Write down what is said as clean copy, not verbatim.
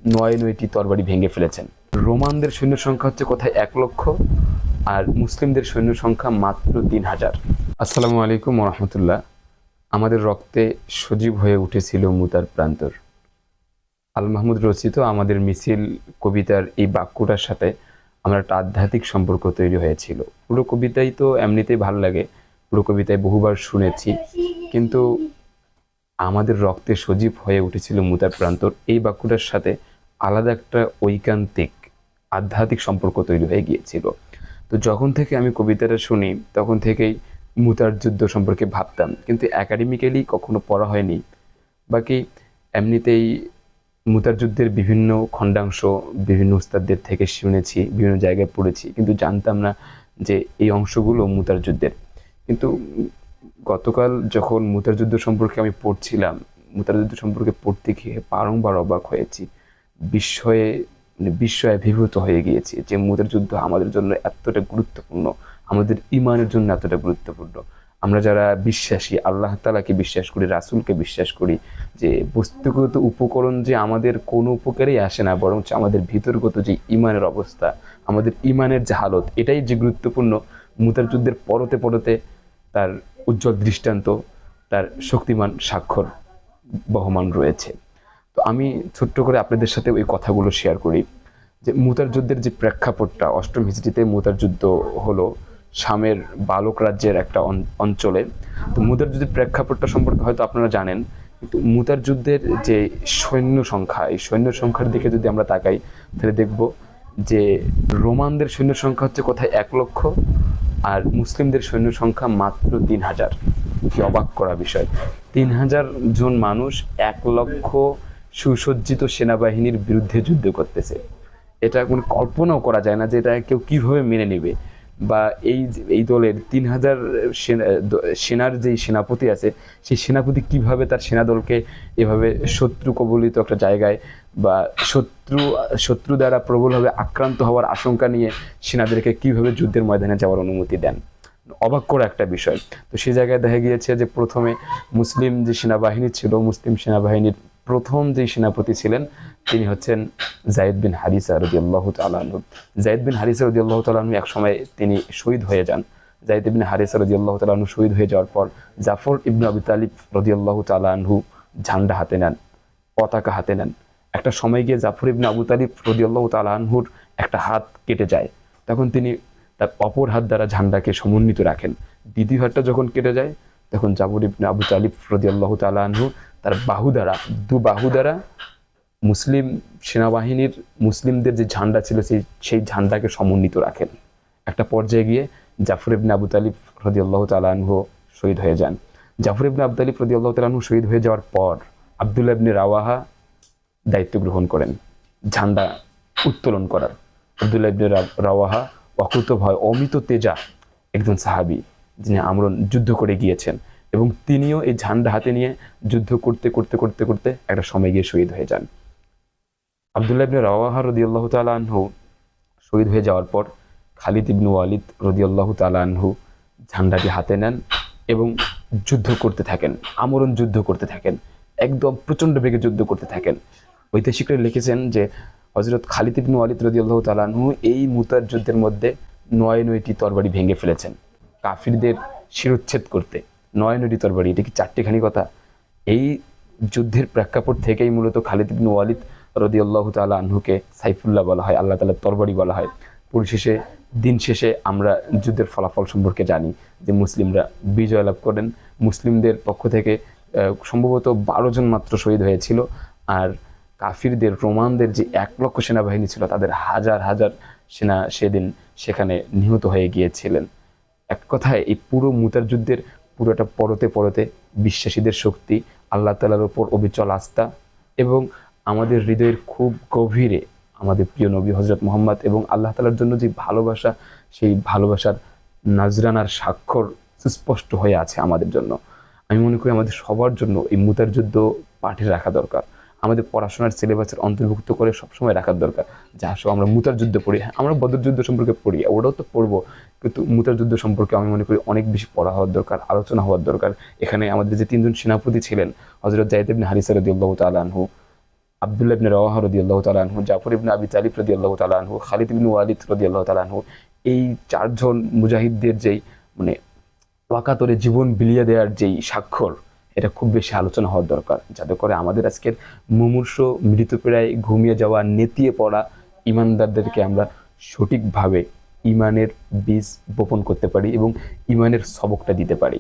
নয়টি তরবারি ভেঙে ফেলেছেন। রোমানদের সৈন্য সংখ্যা হচ্ছে কোথায় 1,00,000 আর মুসলিমদের সৈন্য সংখ্যা মাত্র 3,000। আসসালামু আলাইকুম ওয়া রাহমাতুল্লাহ। আমাদের রক্তে সজীব হয়ে উঠেছিল মুতার প্রান্তর। আল মাহমুদ রচিত আমাদের মিছিল কবিতার এই বাক্যটার সাথে আমার একটা আধ্যাত্মিক সম্পর্ক তৈরি হয়েছিল। পুরো কবিতাই তো এমনিতেই ভালো লাগে, পুরো কবিতায় বহুবার শুনেছি, কিন্তু আমাদের রক্তে সজীব হয়ে উঠেছিল মুতার প্রান্তর এই বাক্যটার সাথে আলাদা একটা ঐকান্তিক আধ্যাত্মিক সম্পর্ক তৈরি হয়ে গিয়েছিল। তো যখন থেকে আমি কবিতাটা শুনি তখন থেকেই মুতার যুদ্ধ সম্পর্কে ভাবতাম, কিন্তু একাডেমিক্যালি কখনো পড়া হয়নি। বাকি এমনিতেই মুতার যুদ্ধের বিভিন্ন খণ্ডাংশ বিভিন্ন উস্তাদদের থেকে শুনেছি, বিভিন্ন জায়গায় পড়েছি, কিন্তু জানতাম না যে এই অংশগুলো মুতার যুদ্ধের। কিন্তু গতকাল যখন মুতার যুদ্ধ সম্পর্কে আমি পড়ছিলাম, মুতার যুদ্ধ সম্পর্কে পড়তে গিয়ে বারংবার অবাক হয়েছি, বিস্ময়ে বিস্ময়ে অভিভূত হয়ে গিয়েছি যে মুতার যুদ্ধ আমাদের জন্য এতটা গুরুত্বপূর্ণ, আমাদের ইমানের জন্য এতটা গুরুত্বপূর্ণ। আমরা যারা বিশ্বাসী, আল্লাহ তাআলাকে বিশ্বাস করি, রাসূলকে বিশ্বাস করি, যে বস্তুগত উপকরণ যে আমাদের কোনো উপকারেই আসে না, বরং আমাদের ভিতরগত যে ইমানের অবস্থা, আমাদের ইমানের যে হালত, এটাই যে গুরুত্বপূর্ণ। মুতার যুদ্ধের পরতে পরতে তার উজ্জ্বল দৃষ্টান্ত, তার শক্তিমান স্বাক্ষর বহমান রয়েছে। তো আমি ছোট্ট করে আপনাদের সাথে ওই কথাগুলো শেয়ার করি যে মুতার যুদ্ধের যে প্রেক্ষাপটটা, অষ্টম হিজরিতে মুতার যুদ্ধ হলো শামের বালক রাজ্যের একটা অঞ্চলে। তো মুতার যুদ্ধের প্রেক্ষাপটটা সম্পর্কে হয়তো আপনারা জানেন, কিন্তু মুতার যুদ্ধের যে সৈন্য সংখ্যা, এই সৈন্য সংখ্যার দিকে যদি আমরা তাকাই তাহলে দেখব যে রোমানদের সৈন্য সংখ্যা হচ্ছে কোথায় 1,00,000 আর মুসলিমদের সৈন্য সংখ্যা মাত্র 3,000। কি অবাক করা বিষয়! 3,000 জন মানুষ 1,00,000 সুসজ্জিত সেনাবাহিনীর বিরুদ্ধে যুদ্ধ করতেছে। এটা কোনো কল্পনাও করা যায় না যে এটা কেউ কিভাবে মেনে নেবে। বা এই দলের 3,000 সেনার যেই সেনাপতি আছে, সেই সেনাপতি কিভাবে তার সেনাদলকে এভাবে শত্রু কবলিত একটা জায়গায় বা শত্রু দ্বারা প্রবলভাবে আক্রান্ত হওয়ার আশঙ্কা নিয়ে সেনাদেরকে কিভাবে যুদ্ধের ময়দানে যাওয়ার অনুমতি দেন, অবাক করা একটা বিষয়। তো সেই জায়গায় দেখা গিয়েছে যে প্রথমে মুসলিম যে সেনাবাহিনী ছিল, মুসলিম সেনাবাহিনীর প্রথম যে সেনাপতি ছিলেন তিনি হচ্ছেন যায়েদ বিন হারিসা রাদিয়াল্লাহু তাআলা আনহু। যায়েদ বিন হারিসা রাদিয়াল্লাহু তাআলা আনহু একসময় তিনি শহীদ হয়ে যান। যায়েদ বিন হারিসা রাদিয়াল্লাহু তাআলা আনহু শহীদ হয়ে যাওয়ার পর জাফর ইবনে আবি তালিব রাদিয়াল্লাহু তাআলা আনহু ঝান্ডা হাতে নেন, পতাকা হাতে নেন। একটা সময় গিয়ে জাফর ইবনে আবু তালিব রাদিয়াল্লাহু তাআলা আনহুর একটা হাত কেটে যায়, তখন তিনি তার অপর হাত দ্বারা ঝান্ডাকে সমন্বিত রাখেন। দ্বিতীয় হাতটা যখন কেটে যায় তখন জাফর ইবনে আবু তালিব রাদিয়াল্লাহু তাআলা আনহু তার দু বাহু দ্বারা মুসলিম সেনাবাহিনীর, মুসলিমদের যে ঝান্ডা ছিল সেই ঝান্ডাকে সমন্বিত রাখেন। একটা পর্যায়ে গিয়ে জাফর ইবনে আবু তালিব রাদিয়াল্লাহু তাআলা আনহু শহীদ হয়ে যান। জাফর ইবনে আবু তালিব রাদিয়াল্লাহু তাআলা আনহু শহীদ হয়ে যাওয়ার পর আব্দুল্লাহ ইবনে রাওয়াহা দায়িত্ব গ্রহণ করেন ঝান্ডা উত্তোলন করার। আব্দুল্লাহ ইবনে রাওয়াহা অকুতোভয়, অমিত তেজা একজন সাহাবী, যিনি আমরণ যুদ্ধ করে গিয়েছেন, এবং তিনিও এই ঝান্ডা হাতে নিয়ে যুদ্ধ করতে করতে করতে করতে একটা সময় গিয়ে শহীদ হয়ে যান। আব্দুল্লাহ ইবনে রাওয়াহা রাদিয়াল্লাহু তাআলা আনহু শহীদ হয়ে যাওয়ার পর খালিদ ইবনে ওয়ালিদ রাদিয়াল্লাহু তাআলা আনহু ঝান্ডাটি হাতে নেন এবং যুদ্ধ করতে থাকেন, আমরণ যুদ্ধ করতে থাকেন, একদম প্রচণ্ড বেগে যুদ্ধ করতে থাকেন। ঐতিহাসিকরা লিখেছেন যে হযরত খালিদ ইবনে ওয়ালিদ রাদিয়াল্লাহু তাআলা আনহু এই মুতার যুদ্ধের মধ্যে 9টি তরবারি ভেঙে ফেলেছেন কাফিরদের শিরোচ্ছেদ করতে। 9টি তরবারি, এটা কি চারটিখানি কথা? এই যুদ্ধের প্রেক্ষাপট থেকেই মূলত খালিদ ইবনে ওয়ালিদ রাদিয়াল্লাহু তাআলা আনহুকে সাইফুল্লাহ বলা হয়, আল্লাহ তাআলার তরবারি বলা হয়। পরিশেষে দিন শেষে আমরা যুদ্ধের ফলাফল সম্পর্কে জানি যে মুসলিমরা বিজয় লাভ করেন। মুসলিমদের পক্ষ থেকে সম্ভবত 12 জন মাত্র শহীদ হয়েছিল, আর কাফিরদের, রোমানদের যে 1,00,000 সেনাবাহিনী ছিল তাদের হাজার হাজার সেনা সেদিন সেখানে নিহত হয়ে গিয়েছিলেন। এক কথায় এই পুরো মুতার যুদ্ধের পুরোটা পরতে পরতে বিশ্বাসীদের শক্তি, আল্লাহ তাআলার উপর অবিচল আস্থা এবং আমাদের হৃদয়ের খুব গভীরে আমাদের প্রিয় নবী হযরত মুহাম্মদ এবং আল্লাহ তাআলার জন্য যে ভালোবাসা, সেই ভালোবাসার নাজরানার স্বাক্ষর সুস্পষ্ট হয়ে আছে আমাদের জন্য। আমি মনে করি আমাদের সবার জন্য এই মুতার যুদ্ধ পাঠে রাখা দরকার, আমাদের পড়াশোনার সিলেবাসের অন্তর্ভুক্ত করে সবসময় রাখার দরকার। যা সব আমরা মুতার যুদ্ধ পড়ি, হ্যাঁ আমরা বদর যুদ্ধ সম্পর্কে পড়ি, ওটাও তো পড়বো, কিন্তু মুতার যুদ্ধ সম্পর্কে আমি মনে করি অনেক বেশি পড়া হওয়ার দরকার, আলোচনা হওয়ার দরকার। এখানে আমাদের যে 3 জন সেনাপতি ছিলেন, হযরত যায়েদ ইবনে হারিসা রাদিয়াল্লাহু তাআলা আনহু, আব্দুল্লাহ ইবনে রাওয়াহা রাদিয়াল্লাহু তাআলা আনহু, জাফর ইবনে আবি তালিব রাদিয়াল্লাহু তাআলা আনহু, খালিদ ইবনে ওয়ালিদ রাদিয়াল্লাহু তাআলা আনহু, এই চারজন মুজাহিদদের যেই মানে ওয়াকাতরে জীবন বিলিয়ে দেওয়ার যেই স্বাক্ষর, এটা খুব বেশি আলোচনা হওয়ার দরকার, যাতে করে আমাদের আজকের মুমূর্ষ মৃতপ্রায় ঘুমিয়ে যাওয়া নেতিয়ে পড়া ইমানদারদেরকে আমরা সঠিকভাবে ইমানের বীজ বপন করতে পারি এবং ইমানের সবকটা দিতে পারি।